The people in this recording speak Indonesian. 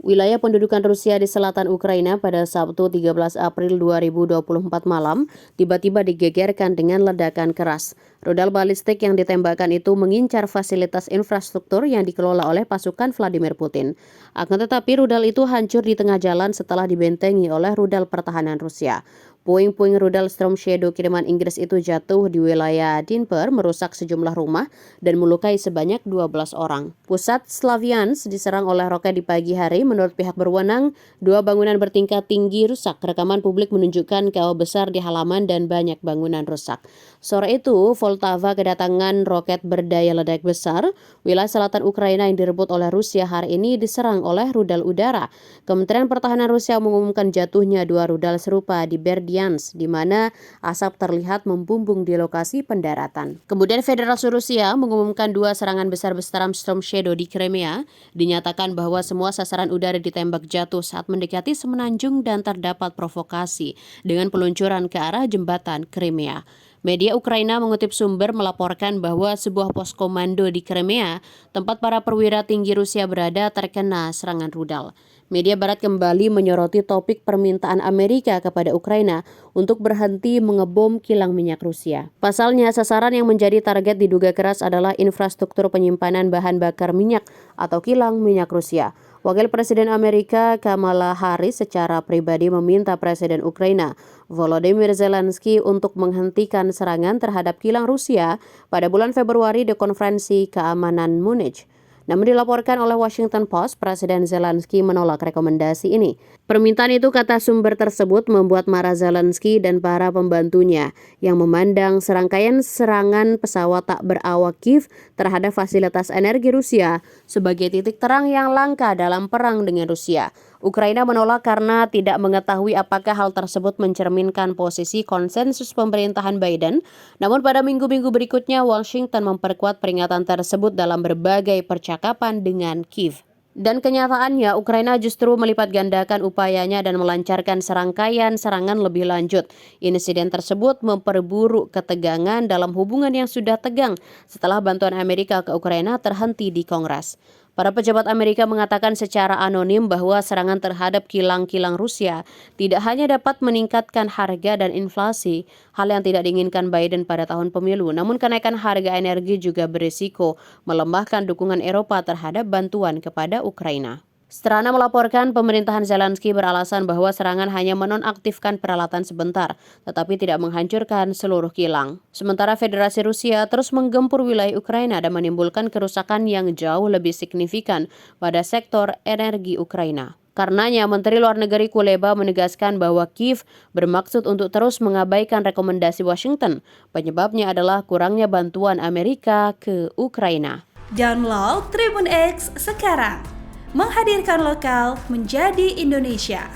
Wilayah pendudukan Rusia di selatan Ukraina pada Sabtu 13 April 2024 malam tiba-tiba digegerkan dengan ledakan keras. Rudal balistik yang ditembakkan itu mengincar fasilitas infrastruktur yang dikelola oleh pasukan Vladimir Putin. Akan tetapi rudal itu hancur di tengah jalan setelah dibentengi oleh rudal pertahanan Rusia. Puing-puing rudal Storm Shadow kiriman Inggris itu jatuh di wilayah Dnipro, merusak sejumlah rumah dan melukai sebanyak 12 orang. Pusat Slaviansk diserang oleh roket di pagi hari. Menurut pihak berwenang, 2 bangunan bertingkat tinggi rusak. Rekaman publik menunjukkan kawah besar di halaman dan banyak bangunan rusak. Sore itu, Poltava kedatangan roket berdaya ledak besar. Wilayah selatan Ukraina yang direbut oleh Rusia hari ini diserang oleh rudal udara. Kementerian Pertahanan Rusia mengumumkan jatuhnya 2 rudal serupa di Berdyansk, di mana asap terlihat membumbung di lokasi pendaratan. Kemudian Federasi Rusia mengumumkan 2 serangan besar-besaran Storm Shadow di Crimea. Dinyatakan bahwa semua sasaran udara ditembak jatuh saat mendekati semenanjung dan terdapat provokasi dengan peluncuran ke arah jembatan Crimea. Media Ukraina mengutip sumber melaporkan bahwa sebuah pos komando di Crimea, tempat para perwira tinggi Rusia berada, terkena serangan rudal. Media Barat kembali menyoroti topik permintaan Amerika kepada Ukraina untuk berhenti mengebom kilang minyak Rusia. Pasalnya, sasaran yang menjadi target diduga keras adalah infrastruktur penyimpanan bahan bakar minyak atau kilang minyak Rusia. Wakil Presiden Amerika Kamala Harris secara pribadi meminta Presiden Ukraina Volodymyr Zelensky untuk menghentikan serangan terhadap kilang Rusia pada bulan Februari di konferensi keamanan Munich. Namun dilaporkan oleh Washington Post, Presiden Zelensky menolak rekomendasi ini. Permintaan itu, kata sumber tersebut, membuat marah Zelensky dan para pembantunya yang memandang serangkaian serangan pesawat tak berawak Kiev terhadap fasilitas energi Rusia sebagai titik terang yang langka dalam perang dengan Rusia. Ukraina menolak karena tidak mengetahui apakah hal tersebut mencerminkan posisi konsensus pemerintahan Biden. Namun pada minggu-minggu berikutnya, Washington memperkuat peringatan tersebut dalam berbagai percakapan dengan Kiev. Dan kenyataannya, Ukraina justru melipat gandakan upayanya dan melancarkan serangkaian serangan lebih lanjut. Insiden tersebut memperburuk ketegangan dalam hubungan yang sudah tegang setelah bantuan Amerika ke Ukraina terhenti di Kongres. Para pejabat Amerika mengatakan secara anonim bahwa serangan terhadap kilang-kilang Rusia tidak hanya dapat meningkatkan harga dan inflasi, hal yang tidak diinginkan Biden pada tahun pemilu, namun kenaikan harga energi juga berisiko melemahkan dukungan Eropa terhadap bantuan kepada Ukraina. Strana melaporkan pemerintahan Zelensky beralasan bahwa serangan hanya menonaktifkan peralatan sebentar, tetapi tidak menghancurkan seluruh kilang. Sementara Federasi Rusia terus menggempur wilayah Ukraina dan menimbulkan kerusakan yang jauh lebih signifikan pada sektor energi Ukraina. Karenanya, Menteri Luar Negeri Kuleba menegaskan bahwa Kiev bermaksud untuk terus mengabaikan rekomendasi Washington. Penyebabnya adalah kurangnya bantuan Amerika ke Ukraina. Download Tribun X sekarang. Menghadirkan lokal menjadi Indonesia.